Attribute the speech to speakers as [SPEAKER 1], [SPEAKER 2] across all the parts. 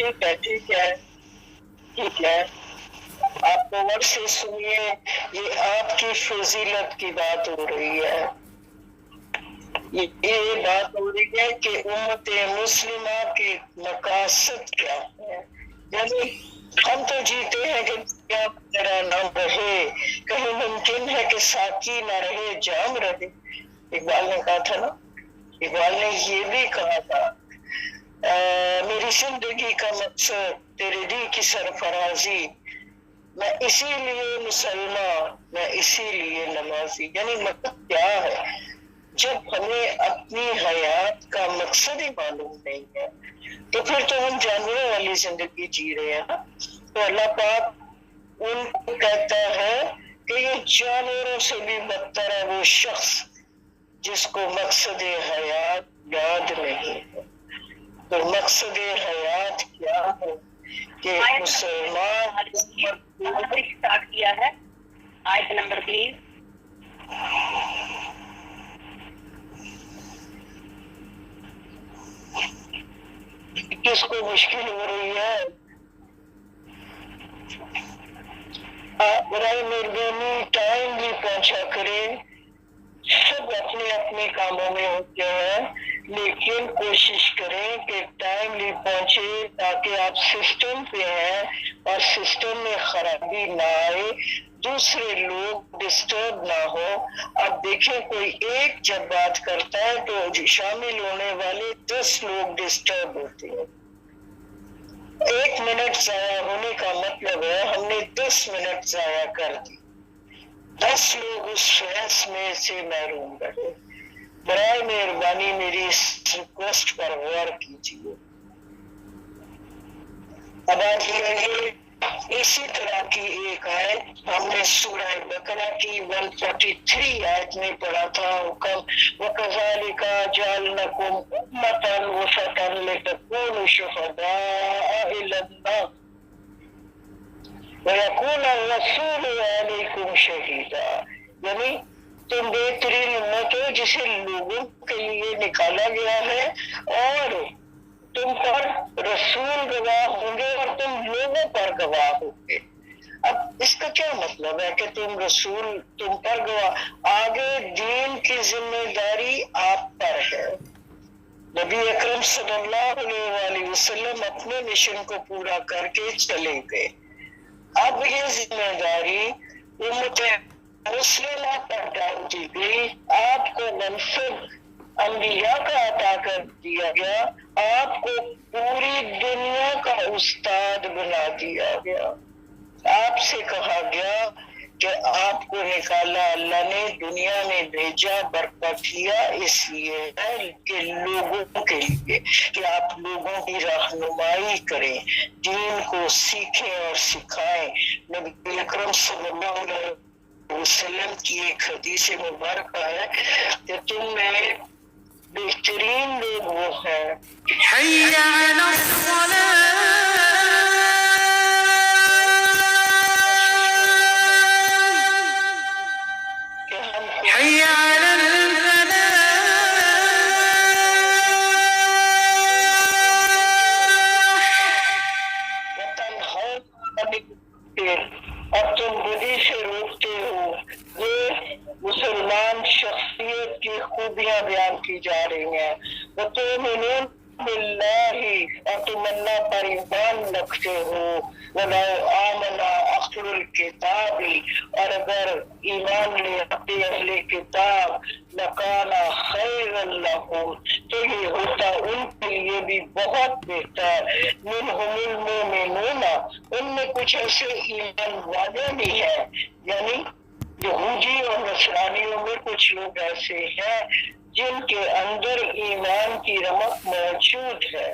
[SPEAKER 1] ٹھیک ہے ٹھیک ہے ٹھیک ہے، آپ غور سے سنیے، یہ آپ کی فضیلت کی بات ہو رہی ہے، یہ بات ہو رہی ہے کہ امت مسلمہ کے مقاصد کیا ہے۔ یعنی ہم تو جیتے ہیں کہ دنیا طرح نہ رہے، کہیں ممکن ہے کہ ساقی نہ رہے جام رہے۔ اقبال نے کہا تھا نا، اقبال نے یہ بھی کہا تھا میری زندگی کا مقصد تیرے دی کی سرفرازی، میں اسی لیے مسلمان، میں اسی لیے نمازی۔ یعنی مطلب کیا ہے، جب ہمیں اپنی حیات کا مقصد ہی معلوم نہیں ہے تو پھر تو ہم جانوروں والی زندگی جی رہے ہیں نا۔ تو اللہ پاک ان کو کہتا ہے کہ یہ جانوروں سے بھی بدتر ہے وہ شخص جس کو مقصد حیات یاد نہیں ہے۔ تو مقصد حیات کیا ہے کہ مسلمان
[SPEAKER 2] اسٹارٹ کیا ہے، آیت نمبر پلیز۔
[SPEAKER 1] کس کو مشکل ہو رہی ہے؟ برائے مہربانی ٹائم بھی پہنچا کرے، سب اپنے اپنے کاموں میں ہوتے ہیں، لیکن کوشش کریں کہ ٹائملی پہنچے تاکہ آپ سسٹم پہ ہیں اور سسٹم میں خرابی نہ آئے، دوسرے لوگ ڈسٹرب نہ ہو۔ اب دیکھیں کوئی ایک جب بات کرتا ہے تو شامل ہونے والے 10 لوگ ڈسٹرب ہوتے ہیں۔ 1 منٹ ضائع ہونے کا مطلب ہے ہم نے 10 منٹ ضائع کر دی، 10 لوگ اس فیض میں سے محروم رہے۔ برائے مہربانی میری اس ریکویسٹ پر غور کیجیے۔ اب آئیے اسی طرح کی ایک آیت ہم نے سورہ بقرہ کی 143 آیت میں پڑھا تھا، وَكَذَلِكَ جَعَلْنَاكُمْ أُمَّةً وَسَطًا لِتَكُونُوا شُهَدَاءَ عَلَى النَّاسِ وَيَكُونَ الرَّسُولُ عَلَيْكُمْ شَهِيدًا۔ یعنی تم بہترین امت ہو جسے لوگوں کے لیے نکالا گیا ہے، اور تم پر رسول گواہ ہوں گے اور تم لوگوں پر گواہ ہوں گے۔ اب اس کا کیا مطلب ہے کہ تم پر گواہ، آگے دین کی ذمہ داری آپ پر ہے۔ نبی اکرم صلی اللہ علیہ وآلہ وسلم اپنے مشن کو پورا کر کے چلے گئے، اب یہ ذمہ داری امت مسلمہ پر ڈال دی گئی، آپ کو منصب انبیاء کا عطا کر دیا گیا، آپ کو پوری دنیا کا استاد بنا دیا گیا۔ آپ سے کہا گیا کہ آپ کو نکالا اللہ نے، دنیا میں بھیجا، برپا کیا اس لیے ہے کہ لوگوں کے لیے، کہ آپ لوگوں کی رہنمائی کریں، دین کو سیکھیں اور سکھائیں۔ نبی اکرم صلی اللہ علیہ وسلم کی ایک حدیث مبارکہ ہے کہ تم میں بہترین لوگ وہ ہیں
[SPEAKER 3] حي على الصلاة
[SPEAKER 1] کہ ہم
[SPEAKER 3] حي على الفلاح
[SPEAKER 1] اور تم بدی سے روکتے ہو۔ یہ مسلمان شخصیت کی خوبیاں بیان کی جا رہی ہیں۔ وَتُؤْمِنُونَ بِاللَّهِ، اور تم اللہ پر ایمان رکھتے ہو۔ وَلَوْ آمَنَ أَهْلُ الْكِتَابِ، اور اگر ایمان لے آتے اہل کتاب، لَكَانَ خَيْرًا لَهُمْ، تو یہ ہوتا ان کے لیے بھی بہت بہتر۔ مِنْهُمُ الْمُؤْمِنُونَ، ان میں کچھ ایسے ایمان والے بھی ہیں، یعنی یہودی اور نصرانیوں میں کچھ لوگ ایسے ہیں جن کے اندر ایمان کی رمق موجود ہے،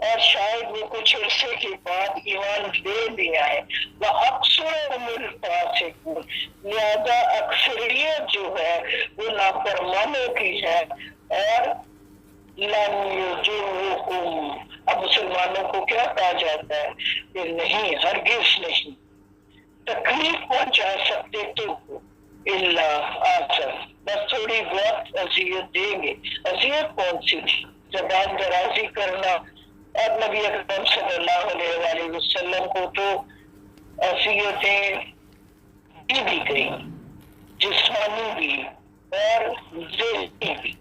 [SPEAKER 1] اور شاید وہ کچھ عرصے کے بعد ایمان دے بھی آئے۔ وَأَكْثَرُهُمُ الْفَاسِقُونَ، لہذا اکثریت جو ہے وہ نافرمانوں کی ہے۔ اور لَمْ يُجِرُّكُمْ، اب مسلمانوں کو کیا کہا جاتا ہے کہ نہیں، ہرگز نہیں تکلیف پہنچا سکتے تو اللہ آسر، بس تھوڑی بہت اذیت دیں گے۔ اذیت کون سی تھی؟ زبان درازی کرنا، اور نبی اکرم صلی اللہ علیہ وسلم کو تو اذیتیں دی بھی گئی، جسمانی بھی اور ذہنی بھی۔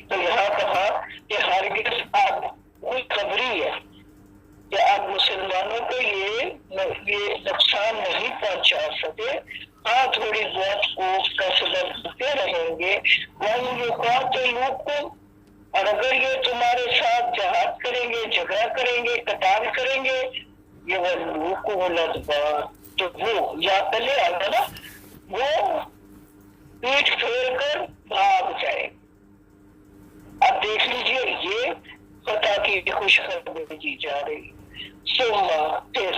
[SPEAKER 1] تو یہاں کہا کہ ہرگز آپ کوئی خبری ہے کہ آپ مسلمانوں کو یہ نقصان نہیں پہنچا سکے، ہاں تھوڑی بہت خوف کا سبب دیتے رہیں گے، اور اگر یہ تمہارے ساتھ جہاد کریں گے، جھگڑا کریں گے، قتال کریں گے، یہ الادبار، تو وہ یا پہلے آگا نا وہ پیٹ پھیر کر بھاگ جائے۔ اب دیکھ لیجئے یہ فتح کی خوشخبری دی جا رہی، پھر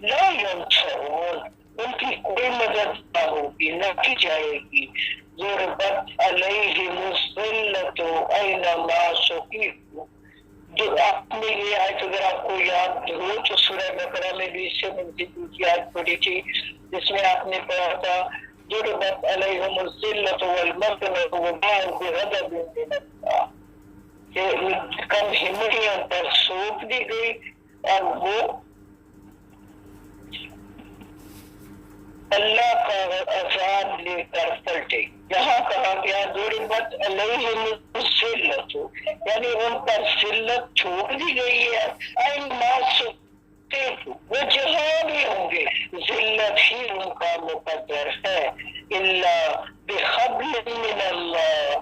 [SPEAKER 1] لا ینصرون، ان کی کوئی مدد نہ ہوگی، نہ کی جائے گی۔ ضربت علیہم الذلۃ اینما ثقفوا، جو آپ نے یہ آیت اگر آپ کو یاد ہو تو سورہ بقرہ میں بھی اس سے ملتی جلتی آیت پڑھی تھی، جس میں آپ نے پڑھا تھا ضربت علیہم الذلۃ والمسکنۃ وباءوا بغضب من اللہ، کہ کم ہمتیوں پر سونپ دی گئی اور وہ اللہ کا عذاب لے کر پلٹے۔ یہاں کہا گیا ضربت علیہم الذلۃ، یعنی ان پر ذلت چھوڑ دی گئی ہے، اینما ثقفوا، وہ جہاں بھی ہوں گے ذلت ہی ان کا مقدر ہے، الا بحبل من اللہ،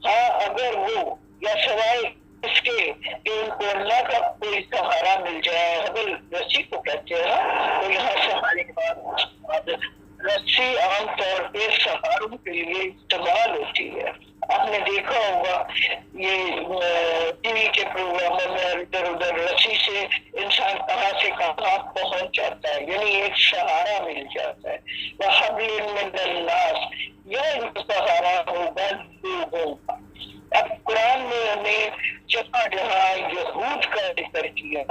[SPEAKER 1] ہاں اگر وہ یا سوائے اس کے کہ ان کو اللہ کا کوئی سہارا مل جائے، حبل رسی کو کہتے ہیں، تو یہاں سہارے کے بعد رسی عام طور پہ سہاروں کے لیے استعمال ہوتی ہے۔ آپ نے دیکھا ہوگا یہ ٹی وی کے پروگراموں میں ادھر ادھر رسی سے انسان کہاں سے کہاں پہنچ جاتا ہے، یعنی ایک سہارا مل جاتا ہے۔ وَحَبْلٍ مِّنَ النَّاسِ، یہ ان کا سہارا ہوگا لوگوں کا۔ اب قرآن میں ہمیں جہاں جہاں یہود کا ذکر کیا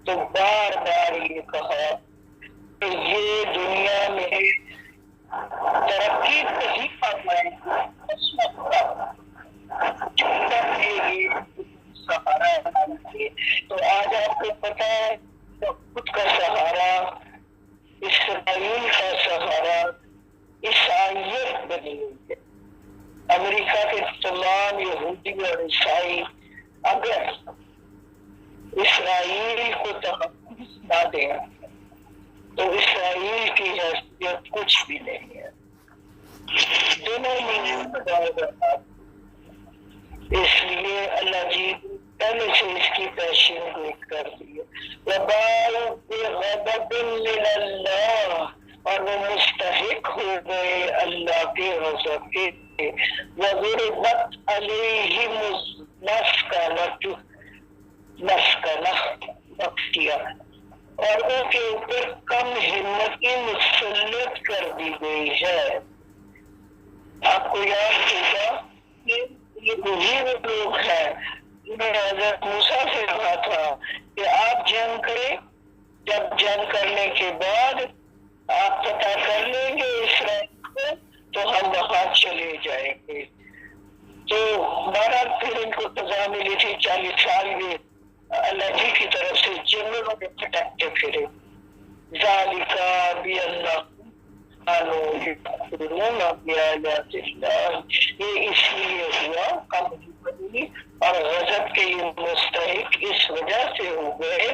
[SPEAKER 1] تو بار بار یہ کہا کہ یہ دنیا میں ترقی نہیں پا پائیں گے، سہارا ہے۔ تو آج آپ کو پتا ہے خود کا سہارا، اسرائیل کا سہارا عیسائیت بنی ہوئی ہے۔ امریکہ کے تمام یہودی اور عیسائی اگر اسرائیل کو تحفظ نہ دیں تو اسرائیل کی حیثیت کچھ بھی نہیں ہے، دونوں میں۔ اس لیے اللہ جی پہلے سے اس کی پیشین گوئی کر دی ہے، وَبَاءُوا بِغَضَبٍ مِّنَ اللَّهِ، اور وہ مستحق ہو گئے اللہ کے غضب کے۔ وَضُرِبَتْ عَلَيْهِمُ الْمَسْكَنَةُ، مسکنہ، اور ان کے اوپر کم ہمتی مسلط کر دی گئی ہے۔ آپ کو یاد ہوگا کہ یہ وہی وہ لوگ ہیں جنہوں نے حضرت موسیٰ سے کہا تھا کہ آپ جنگ کریں، جب جنگ کرنے کے بعد آپ پتہ کر لیں گے اسرائیل کو تو ہم وہاں چلے جائیں گے۔ تو 12 پھر ان کو سزا ملی تھی، 40 سال یہ اللہ جی کی طرف سے جنگلوں میں پھٹکتے پھرے۔ ذالک بأنہم قالوا یکفرون بآیات اللہ، یہ اس لیے ہوا کمزوری اور غضب کے یہ مستحق اس وجہ سے ہو گئے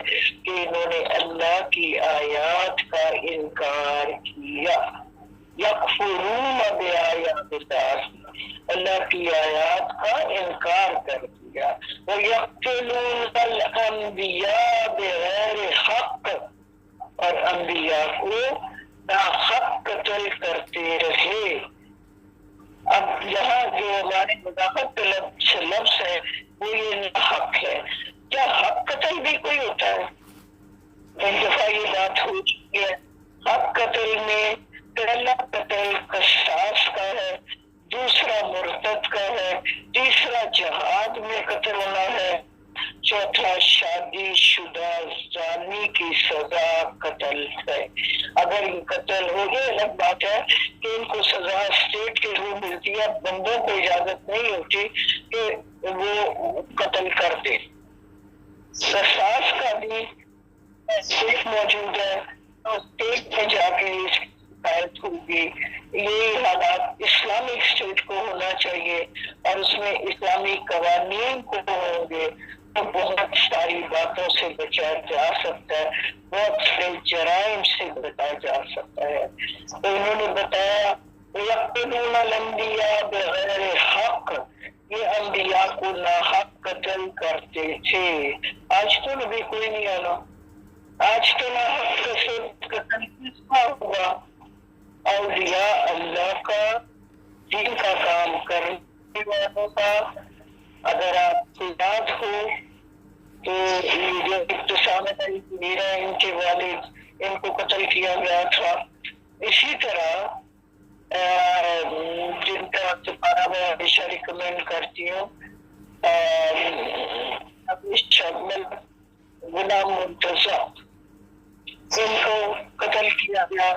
[SPEAKER 1] کہ انہوں نے اللہ کی آیات کا انکار کیا۔ یکفرون بآیات اللہ، اللہ کی آیات کا انکار کر دیا۔ وَيَقْتُلُونَ الْأَنْبِيَاءَ بِغَيْرِ حَقٍّ، اور انبیاء کو ناحق قتل کرتے رہے۔ اب یہاں جو ہمارے مداخلت کا لفظ ہے وہ یہ ناحق ہے۔ کیا حق قتل بھی کوئی ہوتا ہے؟ ایک دفعہ یہ بات ہو چکی ہے۔ حق قتل میں پہلا قتل قصاص کا ہے، دوسرا مرتد کا ہے، تیسرا جہاد میں قتل ہونا ہے، چوتھا شادی شدہ زانی کی سزا قتل ہے۔ اگر یہ قتل ہو گئے الگ بات ہے کہ ان کو سزا اسٹیٹ کے تھرو ملتی ہے، بندوں کو اجازت نہیں ہوتی کہ وہ قتل کر دے۔ اسٹیٹ موجود ہے تو اسٹیٹ میں جا کے اس کی شکایت ہوگی. یہ حالات اسلامک اسٹیٹ کو ہونا چاہیے اور اس میں اسلامی قوانین کو ہوں گے تو بہت ساری باتوں سے بچا جا سکتا ہے, بہت سے جرائم سے بچا جا سکتا ہے. تو انہوں نے بتایا یقتلون الانبیاء بغیر حق, یہ انبیاء کو ناحق قتل کرتے تھے. آج تو نبی کوئی نہیں آنا, آج تو ناحق قتل کس کا ہوگا؟ اولیاء اللہ کا, دین کا کام کرنے والوں کا. اگر آپ کو یاد ہو تو جو ابتسامت میرا ان کے والد ان کو قتل کیا گیا تھا. اسی طرح جن کا سپارہ میں ہمیشہ ریکمینڈ کرتی ہوں, غلام مرتضی, ان کو قتل کیا گیا.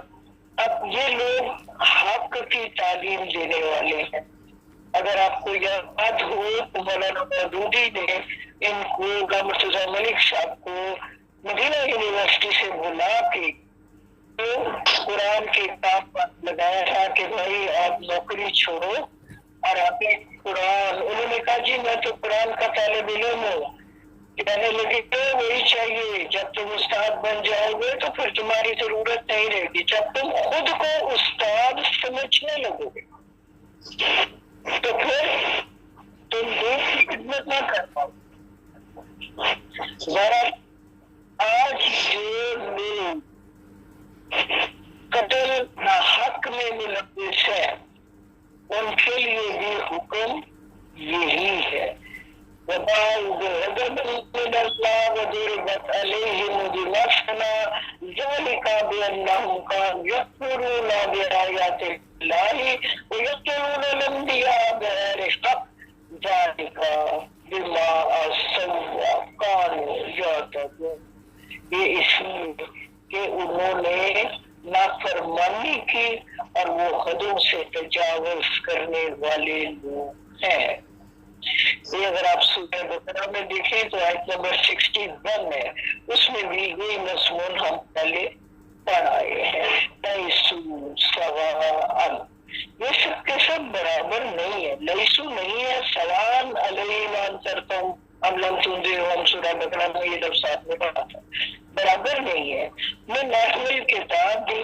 [SPEAKER 1] اب یہ لوگ حق کی تعلیم دینے والے ہیں. اگر آپ کو یاد ہو تو مولانا مودودی نے ان کو, غلام مرتضی ملک صاحب کو مدینہ یونیورسٹی سے بلا کے تو قرآن کے کام پر لگایا تھا کہ بھائی آپ نوکری چھوڑو اور آپ قرآن. انہوں نے کہا جی میں تو قرآن کا طالب علم ہوں. کہنے لگے تو وہی چاہیے, جب تم استاد بن جاؤ گے تو پھر تمہاری ضرورت نہیں رہے گی. جب تم خود کو استاد سمجھنے لگو گے تو پھر تم دین کی خدمت نہ کر پاؤ. بہرحال آج جو لوگ قتل ناحق میں ملوث ہے ان کے لیے بھی حکم یہی ہے. وَبَاءُوا بِغَضَبٍ مِّنَ اللَّهِ وَضُرِبَتْ عَلَيْهِمُ الْمَسْكَنَةُ ذَلِكَ بِأَنَّهُمْ كَانُوا يَكْفُرُونَ بِآيَاتِ اللَّهِ وَيَقْتُلُونَ الْأَنبِيَاءَ بِغَيْرِ حَقٍّ ذَلِكَ بِمَا عَصَوْا وَكَانُوا يَعْتَدُونَ. یہ اس لیے کہ انہوں نے نافرمانی کی اور وہ حدوں سے تجاوز کرنے والے لوگ ہیں. یہ اگر آپ سورہ بقرہ میں دیکھیں تو آیت نمبر 61 ہے, اس میں بھی یہی مضمون ہم پہلے پڑھائے ہیں. لیسو سواء, یہ سب کے سب برابر نہیں ہے. لیسو نہیں ہے, سواء علیہم انذرتہم ام لم تنذرہم, سورہ بقرہ میں یہ لفظ آپ نے پڑھا تھا. برابر نہیں ہے. میں نحوی کتاب بھی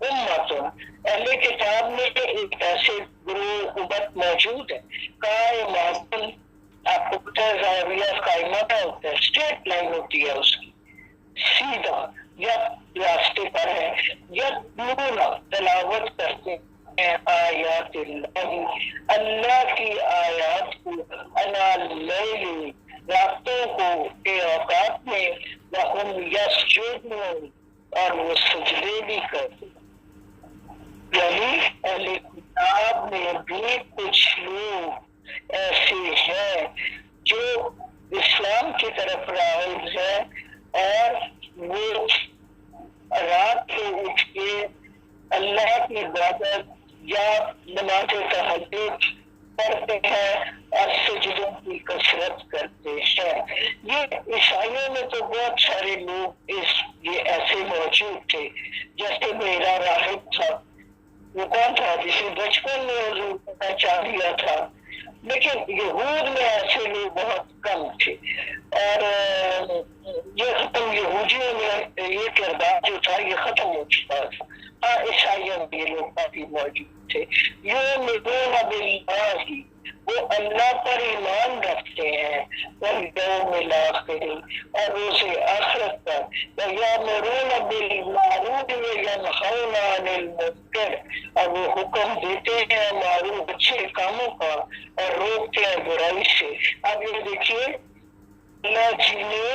[SPEAKER 1] امتن, اہل کتاب میں ایک ایسے گروہ امت موجود ہے قائمۃ, آپ کو پتہ ہے زاویہ قائمہ کا ہوتا ہے, اسٹریٹ لائن ہوتی ہے اس کی, سیدھا یا راستے پر ہے. یتلون تلاوت کرتے ہیں آیات اللہ, اللہ کی آیات کو, انا اللیل, راتوں کو کے اوقات میں, وہم یسجدون, اور وہ سجدے بھی کرتے. یعنی اہل کتاب میں بھی کچھ لوگ ایسے ہیں جو اسلام کی طرف راغب ہے اور وہ رات کو اٹھ کے اللہ کی عبادت یا نماز تہجد پڑھتے ہیں اور سجدوں کی کثرت کرتے ہیں. یہ عیسائیوں میں تو بہت سارے لوگ یہ ایسے موجود تھے. جیسے میرا راہب تھا, وہ کون تھا جسے بچپن میں حضور کو پہچان لیا تھا, لیکن یہود میں ایسے لوگ بہت کم تھے. اور یہ ختم, یہودیوں میں یہ کردار جو تھا یہ ختم ہو چکا تھا. ہاں عیسائیوں میں یہ لوگ کافی موجود تھے. یؤمنون باللہ, وہ اللہ پر ایمان رکھتے ہیں, والیوم الآخر, اور روز آخرت پر, ویأمرون بالمعروف وینہون عن المنکر, اور وہ حکم دیتے ہیں معروف اچھے کاموں کا اور روکتے ہیں برائی سے. اب یہ دیکھیے اللہ جی نے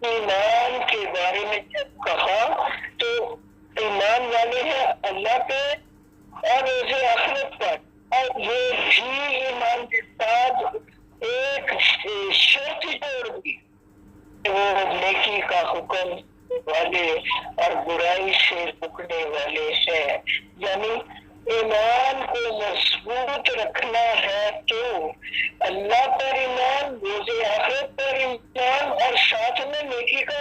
[SPEAKER 1] ایمان کے بارے میں جب کہا تو ایمان والے ہیں اللہ پہ اور روز آخرت پر, اور یہ بھی ایمان کے ساتھ ایک شرط جوڑ دی, وہ نیکی کا حکم والے اور برائی سے روکنے والے ہیں. یعنی ایمان کو مضبوط رکھنا ہے تو اللہ پر ایمان, روز آخرت پر ایمان, اور ساتھ میں نیکی کا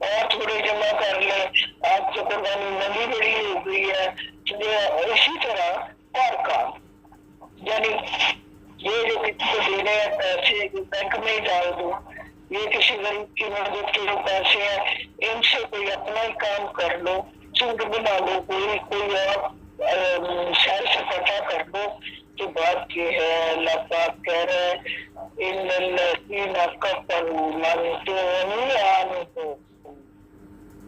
[SPEAKER 1] اور تھوڑے جمع کر لیں، آپ تو قربانی نبی بڑی ہو گئی ہے۔ اسی طرح اور کام، یعنی یہ جو کسی کو دینے ہیں پیسے بینک میں ہی ڈال دو، یہ کسی غریب کی مدد کے جو پیسے ہیں ان سے کوئی اپنا ہی کام کر لو، سود بنا لو، کوئی اور شہر سے پتہ کر لو۔ تو بات یہ ہے اللہ پاک کہہ رہے ہیں ان الذین کفروا لن تغنی عنہم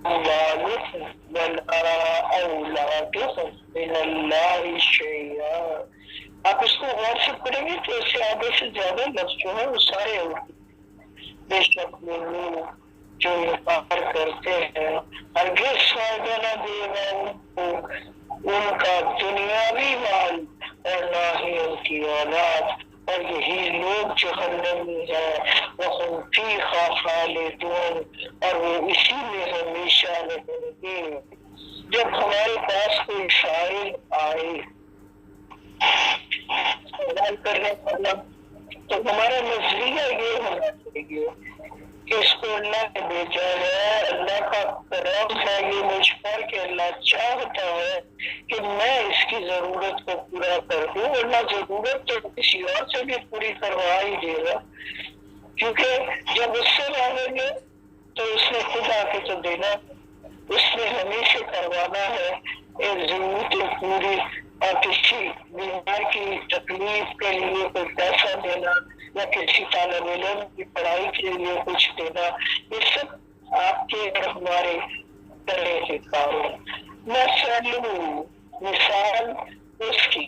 [SPEAKER 1] أموالهم ولا أولادهم من الله شيئا۔ آپ اس کو غور سے پڑھیں گے تو اس سے آگے سے زیادہ لفظ جو ہے وہ سارے بے شک وہ لوگ جو انکار کرتے ہیں ہرگز فائدہ نہ دے گا ان کو ان کا دنیاوی مال اور نہ ہی ان کی اولاد، اور یہی لوگ جہنمی ہیں، وہم فیہا خالدون، اور وہ اسی میں ہمیشہ رہیں گے۔ جب ہمارے پاس کوئی شاعر آئے سوال کرنے والا تو ہمارا نظریہ یہ ہونا چاہیے کہ اس کو اللہ نے بھیجا ہے، اللہ کا کرم ہے یہ مجھ پر کہ اللہ چاہتا ہے کہ میں اس کی ضرورت کو پورا کر دوں، ورنہ ضرورت تو کسی اور سے بھی پوری کروا ہی دے گا، کیونکہ جب اس سے مانگیں گے تو اس نے خود آ کے تو دینا، اس نے ہمیں سے کروانا ہے ایک ضرورت پوری، اور کسی بیمار کی تکلیف کے لیے کوئی پیسہ دینا یا کسی طالب علم کی پڑھائی کے لیے کچھ دینا، یہ سب آپ کے اور ہمارے کرنے کے کام ہے۔ مثال اس کی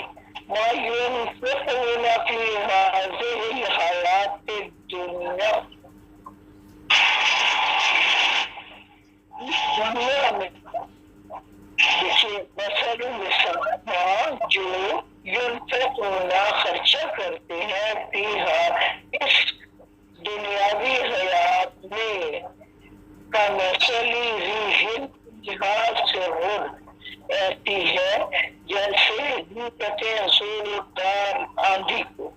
[SPEAKER 1] ما ينفقون في هذه الحیات الدنیا، دنیا میں مثال جو ينفقون خرچہ کرتے ہیں فیہا اس دنیاوی حیات میں، کا مثلی ریحٍ جہاز سے ایسی ہے جیسے ریحٍ زوردار آندھی کو،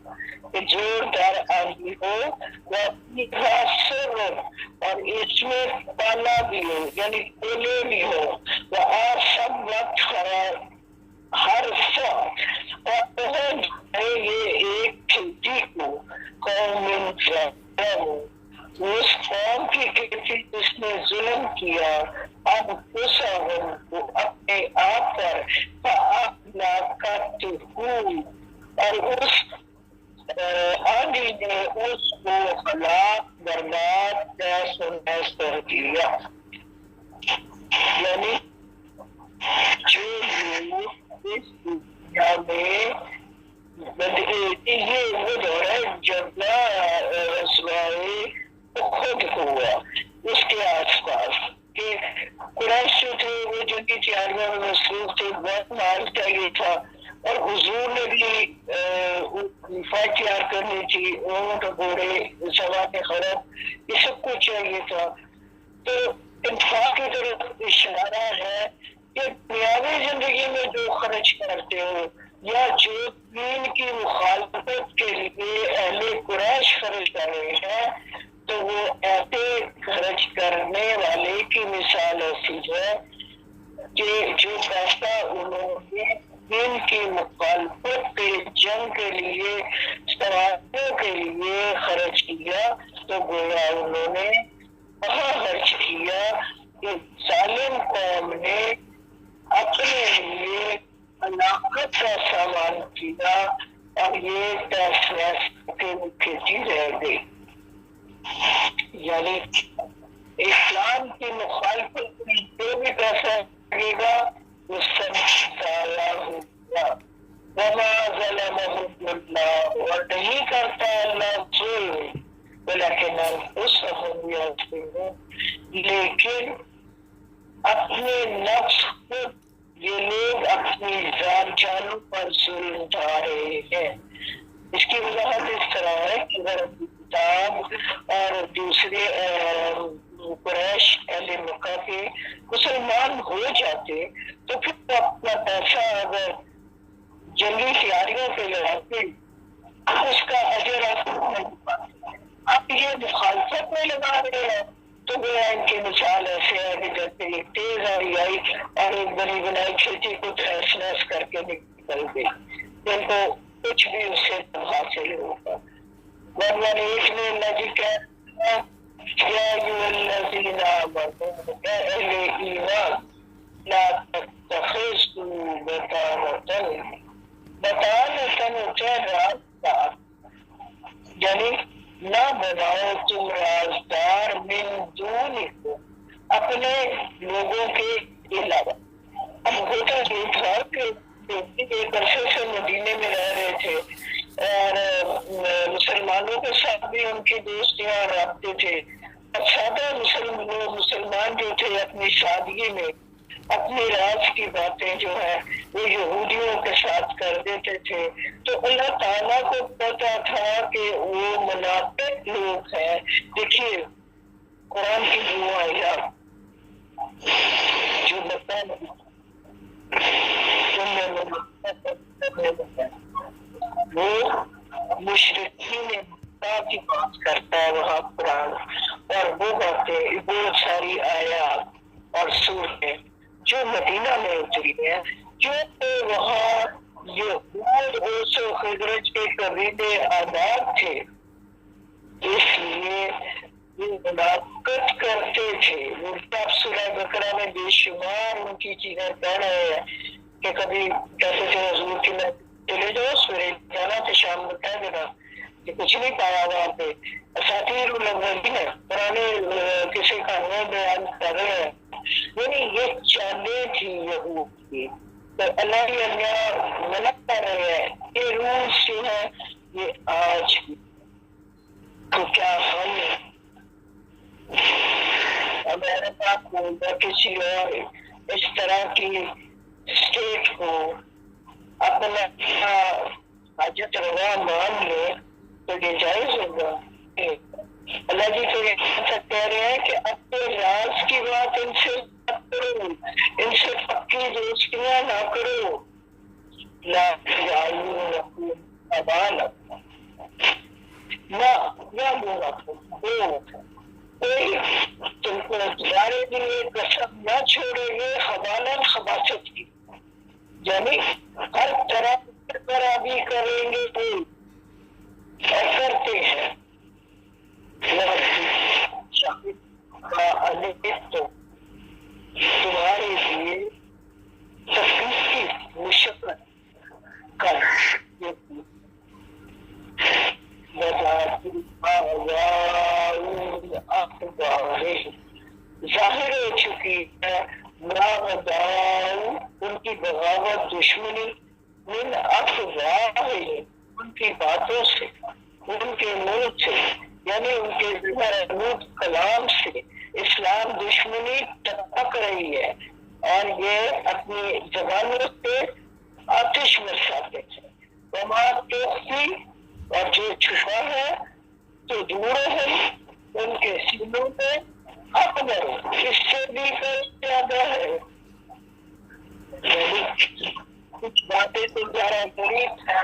[SPEAKER 1] زوردار آندھی ہو، وفیہا سر، اور اس میں پالا بھی ہو یعنی کولے بھی ہو، سب وقت ہر ساتھ، اور پہنچ ہے یہ ایک کھیتی کو قوم اس قوم کی کھیتی جس نے ظلم کیا اب انفسہم کو اپنے آپ پر فأهلكتہ، اور اس آندھی نے اس کو ہلاک برباد تہس و نحس کر دیا۔ یعنی جو لوگ اس دنیا میں یہ وہ دور ہے جب رسوائی خود ہوا اس کے آس پاس کہ قریش جو تھے وہ جن کی تیاریوں میں مصروف تھے، بہت مال چاہیے تھا، اور حضور نے بھی فوج تیار کرنی تھی، اونٹ گھوڑے سوار خراب یہ سب کچھ چاہیے تھا۔ تو انفاق کی طرف اشارہ ہے کہ دنیاوی زندگی میں جو خرچ کرتے ہو یا جو دین کی مخالفت کے لیے اہل قریش خرچ کر رہے ہیں، تو وہ ایسے خرچ کرنے والے کی مثال ایسی ہے کہ جو پیسہ انہوں نے دین کی مخالفت کے جنگ کے لیے سواروں کے لیے خرچ کیا، تو گویا انہوں نے وہاں خرچ کیا کہ ظالم قوم نے اپنے لیے ہلاکت کا سامان کیا، اور یہ فیصلہ کھیتی رہ گئی۔ یعنی اسلام کی مخالفت میں جو بھی پیسہ لگے گا وہ سب ضائع ہوگا۔ وما ظلمهم اللہ، اور نہیں کرتا اللہ ظلم، ولیکن انفسهم یظلمون، لیکن اپنے نفس کو یہ لوگ اپنی جانوں پر ظلم ڈھا رہے ہیں۔ اس کی وضاحت اس طرح ہے کہ اگر کتاب اور دوسرے قریش اہل مکہ کے مسلمان ہو جاتے تو پھر وہ اپنا پیسہ اگر جنگی تیاریوں پہ لگاتے اس کا اجر اب یہ مخالفت میں لگا رہے ہیں تو گویا ان کی مثال ایسے ہے کہ جیسے ایک تیز آئی اور ایک بنی بنائی کھیتی کو تہس نہس کر کے نکل گئی، جن کو کچھ بھی اس سے حاصل ہوگا۔ نمبر 1 میں اللہ جی کہتے ہیں یا ایھا الذین آمنوا، اے اہل ایمان، لا تتخذوا بطانة ہوتا ہے رازدار، یعنی نہ بناؤ تم رازدار من دونکم، اپنے لوگوں کے علاوہ۔ اب ہوتا یہ تھا کہ ایک عرصے سے مدینے میں رہ رہے تھے اور مسلمانوں کے ساتھ بھی ان کی دوستیاں اور رابطے تھے۔ اب سادہ مسلمان جو تھے اپنی سادگی میں اپنی راز کی باتیں جو ہے وہ یہودیوں کے ساتھ کر دیتے تھے، تو اللہ تعالیٰ کو پتا تھا کہ وہ منافق لوگ ہیں۔ دیکھیے قرآن کی وہ آیات جو وہ مشرکین مکہ کی بات کرتا ہے وہاں قرآن، اور وہ باتیں بہت ساری آیات اور سورتیں جو مدینہ میں اتری ہیں، جو وہاں یہود اوس و خزرج کے قبیلے آباد تھے، اس لیے وہ منافقت کرتے تھے۔ وہ سورہ بقرہ میں بے شمار ان کی چیزیں پڑھ رہے ہیں کہ کبھی کہتے تھے حضور کی میں چلے جاؤ سورے جانا تو شام بتا دینا، کہ کچھ نہیں پایا وہاں پہ، اساطیر الاولین ہے، پرانے کسی کہانیاں بیان کر رہے ہیں، یعنی یہ چالیں تھی یہود کی۔ تو اللہ کی اللہ منع کر رہے ہیں یہ رولز جو ہے یہ آج بھی۔ تو کیا ہم امریکہ کو یا کسی اور اس طرح کی اسٹیٹ کو اپنا حاجت روا مان لے تو یہ جائز ہوگا؟ اللہ جی تو یہ کہہ رہے ہیں کہ اپنے راز کی بات ان سے مت کرو، ان سے پکی دوستیاں نہ کرو، لا تجعلوا ابانا، نہ کوئی تم کو تمہارے لیے قسم نہ چھوڑے گے حوالن خباثت کی، یعنی ہر طرح بھی کریں گے کوئی اور کرتے ہیں۔ تو تمہارے لیے تکلیف مشقت کر ظاہر ہو چکی ہے ان کی بغاوت دشمنی من افواہ، ان کی باتوں سے، ان کے منہ سے، یعنی ان کے ظاہر کلام سے اسلام دشمنی ٹپک رہی ہے، اور یہ اپنی زبانوں سے آتش برساتے ہیں۔ وما تخفی، اور جو چھپا ہے تو دور ہے ان کے سینوں میں اکبر، اس سے بھی زیادہ ہے۔ کچھ باتیں تو ذرا غریب ہے،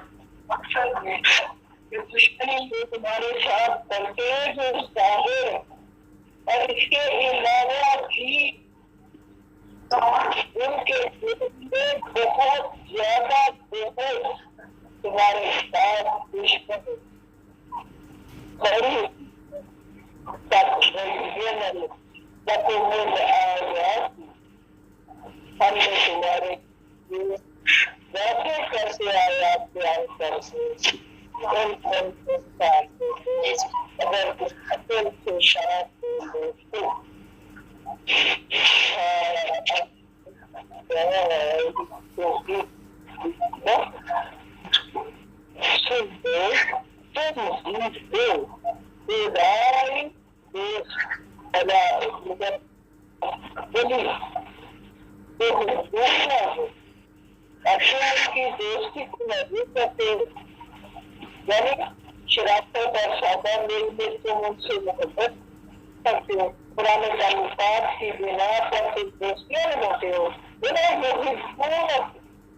[SPEAKER 1] مقصد یہ ہے کہ دشمنی جو تمہارے ساتھ کرتے ہیں جو ظاہر ہے، اور اس کے علاوہ بھی ان کے دل میں بہت زیادہ تمہارے ساتھ دشمن ہم نے تمہارے باتیں کرتے آیات بیان کرتے اگر عقل سے شاید دوستی کو محبوب کرتے، یعنی شراکت اور سادہ میل میں تم ان سے محبت کرتے ہو، پرانے تعلقات کی بنا پر تم دوستیاں نبھاتے ہو،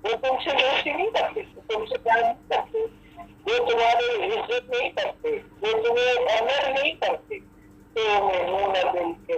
[SPEAKER 1] وہ تم سے دوستی نہیں کرتے، تم سے پیار نہیں کرتے، وہ تمہاری عزت نہیں کرتے، وہ تمہیں آنر نہیں کرتے، تو میں دل کے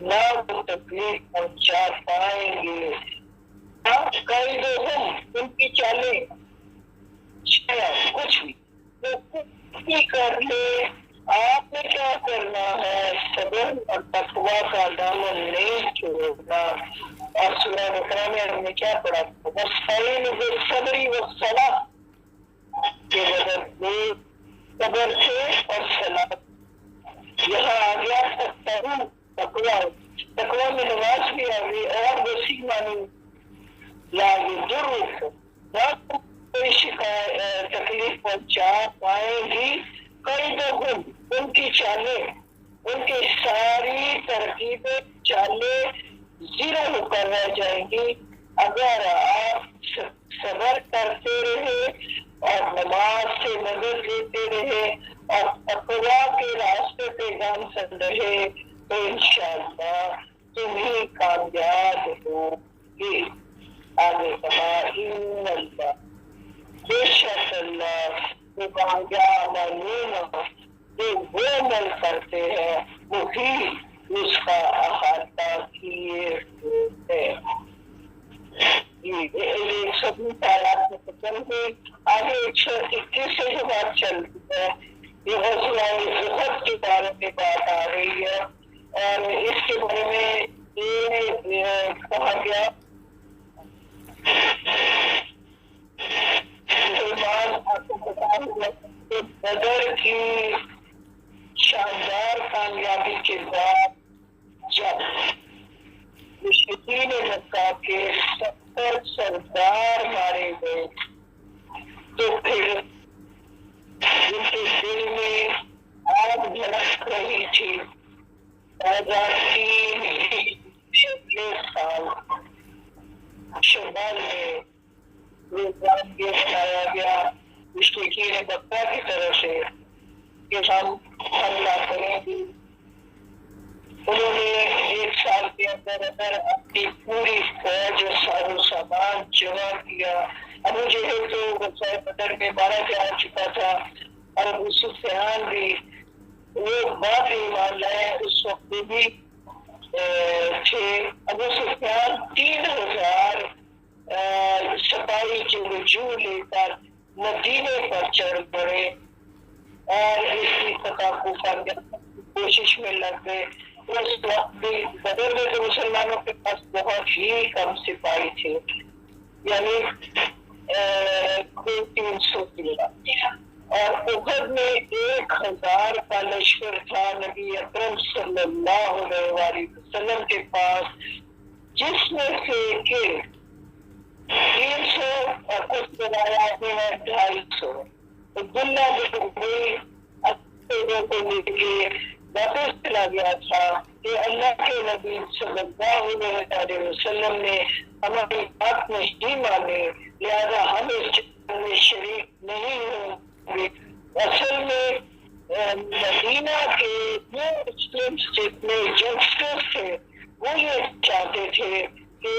[SPEAKER 1] نہ وہ تکلیف پہنچا پائیں گے، نہ قیدہم ان کی چالیں، کچھ بھی وہ کچھ بھی کر لے، آپ نے کیا کرنا ہے؟ صبر اور تقویٰ کا دامن نہیں چھوڑنا۔ اور سورہ بقرہ میں ہم نے کیا پڑھا؟ وَاسْتَعِينُوا بِالصَّبْرِ وَالصَّلَاةِ کے بدل میں صبر سے اور صلاۃ۔ یہاں آ گیا تقویٰ، تقویٰ میں نماز بھی آ گئی اور وسیع معنی لا یضرک، نہ کوئی شکایت تکلیف پہنچا پائے گی، قیدہم ان کی چالیں، ان کی ساری ترکیبیں چالیں زیرو ہو کر رہ جائیں گی اگر آپ صبر کرتے رہے اور نماز سے مدد لیتے رہے اور تقویٰ کے راستے پہ گامزن رہے تو انشاءاللہ تمہیں کامیاب ہوگی۔ آگے کہا ان اللہ، بے شک اللہ جو وہ عمل کرتے ہیں وہی اس کا احاطہ کیے ہوئے ہیں۔ 120 آیات میں ختم ہوئی، آگے 121 سے جو بات چل رہی ہے یہ غزوہ احد کے بارے میں بات آ رہی ہے، اور اس کے بارے میں یہ کہا گیا بدر کی شاندار کامیابی کے بعد جب مشرکین مکہ کے 70 سردار مارے گئے تو پھر ان کے دل میں آگ بھڑک رہی تھی۔ 2003 اگلے سال شمال میں پروگرام یہ بتایا گیا مشرکین مکہ کی طرف سے کہ ہم حملہ کریں گے۔ انہوں نے 1 سال کے اندر اپنی پوری فوج اور سارو سامان جمع کیا۔ ابو جہل تو غزوہ بدر میں مارا جا چکا تھا اور ابو سفیان بھی، وہ بات ایمان لائے اس وقت بھی تھے۔ ابو سفیان 3000 سپاہی کے رجوع لے کر مدینے پر چڑھ پڑے اور اس کی فتح کو کرنے کی کوشش میں لگ گئے۔ اس وقت بھی بدر میں تو مسلمانوں کے پاس بہت ہی کم سپاہی تھے، یعنی 300 اور احد میں 1000 کا لشکر تھا نبی اکرم صلی اللہ علیہ وسلم کے پاس، جس میں سے کہ 300 اور کچھ روایات میں 250 عبداللہ بن ابی کو لے کے واپس چلا گیا تھا کہ اللہ کے نبی صلی اللہ علیہ وسلم نے ہماری بات نہیں مانی، لہذا ہم اس جنگ میں شریک نہیں ہوں گے۔ اصل میں مدینہ کے جو مسلم جتنے جنگسٹرز تھے وہ یہ چاہتے تھے کہ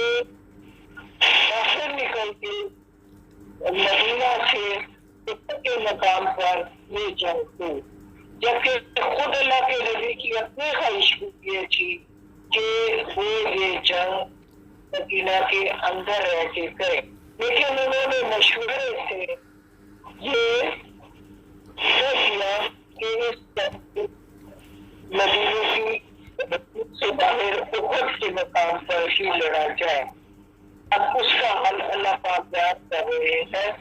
[SPEAKER 1] باہر نکل کے مدینہ سے کے مقام پر یہ جنگ ہو، جبکہ خود اللہ کے نبی کی اپنی خواہش یہ تھی کہ وہ یہ جنگ مدینہ کے اندر رہ کے کرے، لیکن انہوں نے مشورے سے یہ کیا کہ اس جنگ مدینہ کی سے باہر احد کے مقام پر ہی لڑا جائے۔ اب اس کا حل اللہ پاک بیان کر رہے ہیں۔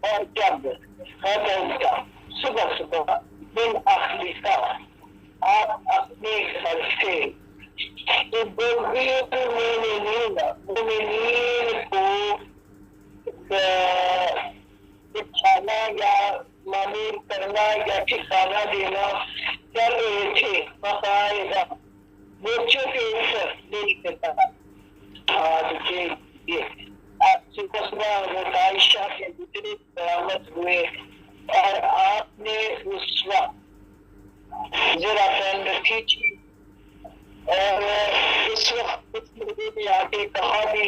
[SPEAKER 1] اور جب صبح صبح من اہلکا، آپ اپنے گھر سے مومنین کو بچھانا یا معمول کرنا یا ٹھکانہ دینا کر رہے تھے، باقاعدہ موچوں کے اوپر نہیں کرتا آپ سے قصبہ عائشہ کے جتنے برآمد ہوئے اور آپ نے اس وقت ذرا پہن رکھی تھی، اور اس وقت کچھ لوگوں نے آ کے کہا بھی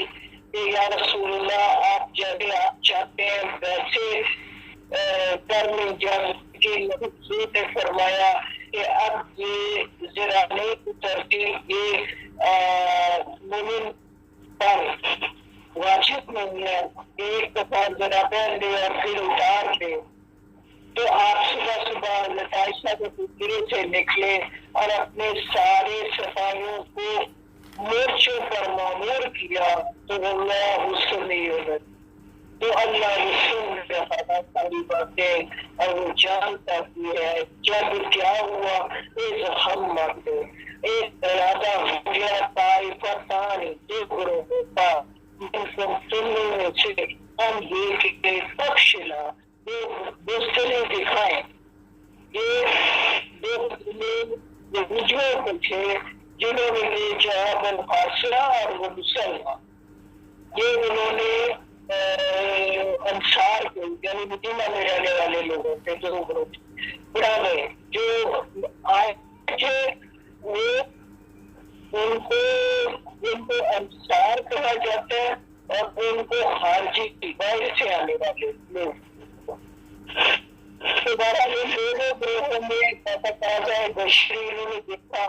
[SPEAKER 1] کہ یا رسول اللہ آپ جیسے آپ چاہتے ہیں ویسے کرنے جنگ کی حضور نے فرمایا کہ اب یہ ذرا نہیں اترتی، یہ مومن پر واجب نہیں ہے، ایک دفعہ ذرا پہن دے اور پھر اتار دے۔ تو آپ صبح صبح حضرت عائشہ کے حجرے سے نکلے اور اپنے سارے صفائیوں کو مورچوں پر معمور کیا تو اللہ سمیع، تو اللہ رسول نے ساری باتیں اور وہ جانتا بھی ہے۔ جب کیا ہوا، ایک ہم مرتے ایک ارادہ ہو گیا، طائفتان دو گروہوں کا، سننے میں سے ہم دیکھ کے بخشنا، دوسرے دکھائیں۔ یہ دو وجوہ تھے جنہوں نے یہ جواب الفاصلہ اور وہ مسلمان، یہ انہوں نے انصار کے یعنی مدینہ میں رہنے والے لوگوں تھے، جو پرانے جو آئے تھے، وہ ان کو انصار کہا جاتا ہے اور ان کو خارجی باہر سے آنے والے لوگ۔ دوبارہ یہ دونوں گروہوں میں تازہ بشری نے دیکھا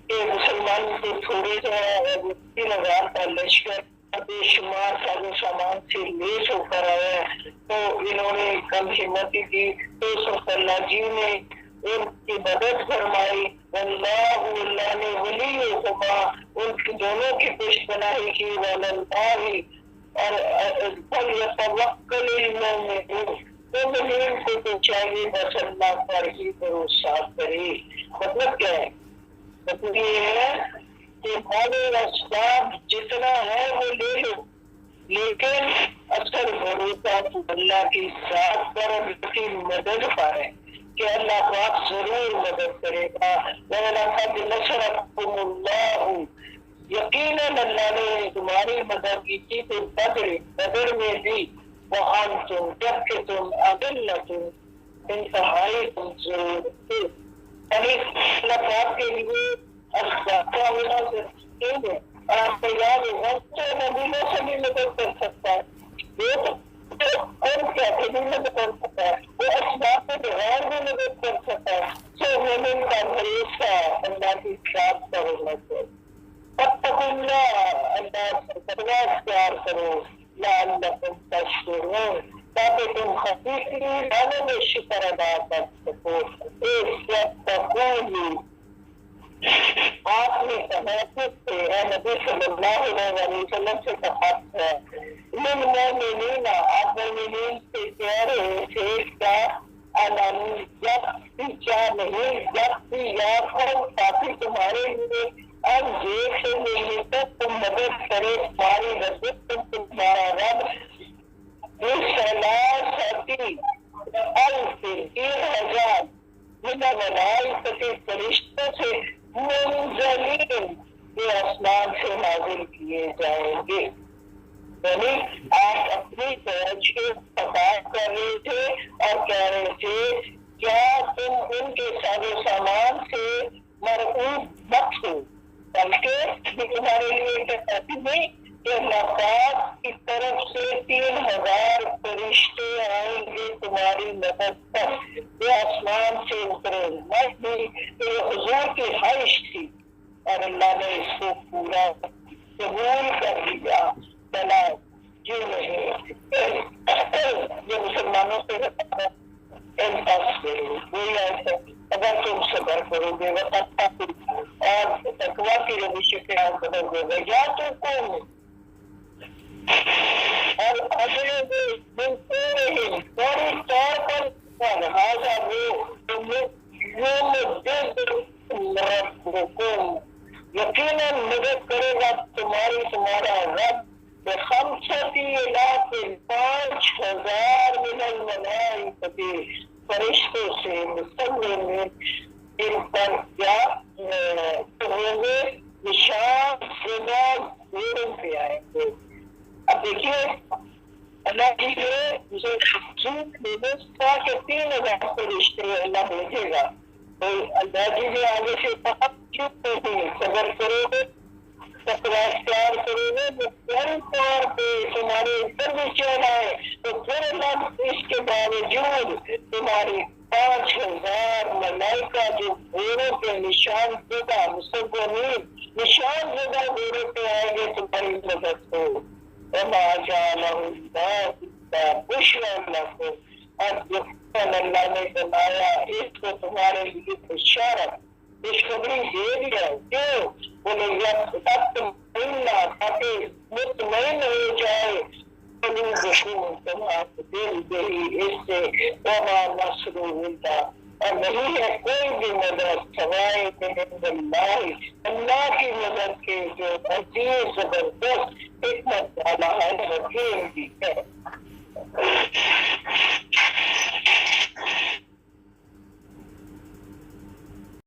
[SPEAKER 1] کہ مسلمانوں کو چھوڑے جائے، 3,000 کا لشکر بے شمار ساز و سامان سے لیس ہو کر آیا، تو انہوں نے کم ہمتی کی، تو اللہ جی نے ان کی مدد فرمائی۔ اللہ نے ولی ہوگا، ان کی دونوں کی پشت بنائی کی، واللہ اور فلیتوکل المؤمنون، مومنین کو تو چاہیے بس اللہ پر ہی بھروسہ کرے۔ مطلب کیا ہے؟ مطلب یہ ہے کہ مال و اسباب جتنا ہے وہ لے لو، لیکن اصل بھروسہ اللہ کی ذات پر اور اس کی مدد پر ہے کہ اللہ پاک ضرور مدد کرے گا۔ وَلَقَدْ نَصَرَكُمُ اللَّهُ، یقیناً اللہ نے تمہاری مدد کی تھی تو بدر میں بھی، وَأَنْتُمْ جبکہ تم أَذِلَّةٌ انتہائی کمزور تھے۔ یعنی اللہ پاک کے لیے اسباب ہونا ضروری ہے، اور آپ کو یاد ہوگا تو نبیوں سے بھی مدد کر سکتا ہے، وہ کون کیا بھی مدد کر سکتا ہے، وہ اسباب کے بغیر بھی مدد کر سکتا ہے۔ سو مومن کا بھروسہ اللہ کی ذات پر ہونا چاہیے۔ فاتقوا اللہ، اللہ سے تقوی اختیار کرو، لعلکم تشکرون، تاکہ تم حقیقی معنوں میں شکر ادا کر سکو۔ آپ نے تحقیق سے نبی صلی اللہ علیہ وسلم سے کہا ہے، للمؤمنین، آپ مومنین سے کہہ رہے تھے کیا جب بھی کیا نہیں، جب بھی یا قوم کافی تمہارے لیے اب دیکھ نہیں تک تم مدد کرے تمہاری رب، تمہارا رب ثلاثتی الف 3,000 من الملائکۃ فرشتوں سے منزلین یہ آسمان سے نازل کیے جائیں گے۔ یعنی آپ اپنی فوج کے فساد کر رہے تھے اور کہہ رہے تھے کیا تم ان کے ساز و سامان سے مرعوب مت ہو، بلکہ یہ تمہارے لیے ایسی نہیں کہ اللہ پاک کی طرف سے 3,000 فرشتے آئیں گے تمہاری مدد پر، یہ آسمان سے اترے نہیں، یہ حضور کی خواہش تھی اور اللہ نے اس کو پورا قبول کر لیا۔ چلا جو نہیں یہ مسلمانوں سے وہی ایسے اگر تم صبر کرو گے اور تقویٰ کی روش اختیار کرو گے یا تو کون اور اگلے دن فوری طور پر لہٰذا وہ یقیناً مدد کرے گا تمہارا رب بخمسۃ آلاف 5,000 من الملائکۃ فرشتوں سے مسلمین ان پر کیا ہوں گے نشان زیادہ پہ آئیں گے۔ اب دیکھیے اللہ جی نے کہا کہ 3,000 فرشتے اللہ بھیجے گا، تو اللہ جی نے آگے سے کہا کیوں نہیں صبر کرو گے تیار کرو گے تو فوری طور پہ تمہارے اوپر بھی چڑھ آئے تو پھر اللہ اس کے باوجود تمہاری 5000 ملائکہ جو گھوڑوں کے نشان زدہ مصورین نشان زدہ گھوڑوں پہ آئیں گے تمہاری مدد کو. وما جعلہ اللہ بشرا لکم. اب جو اللہ نے بنایا اس کو تمہارے لیے بشارت خوشخبری دے دیا. کیوں؟ بولے تاکہ مطمئن ہو جائے تمہارے دل دہی اس سے. وما نصر اللہ اور نہیں ہے کوئی بھی مدد سوائے اللہ کی مدد کے جو عزیز زبردست حکمت والا ہے حکیم بھی ہے.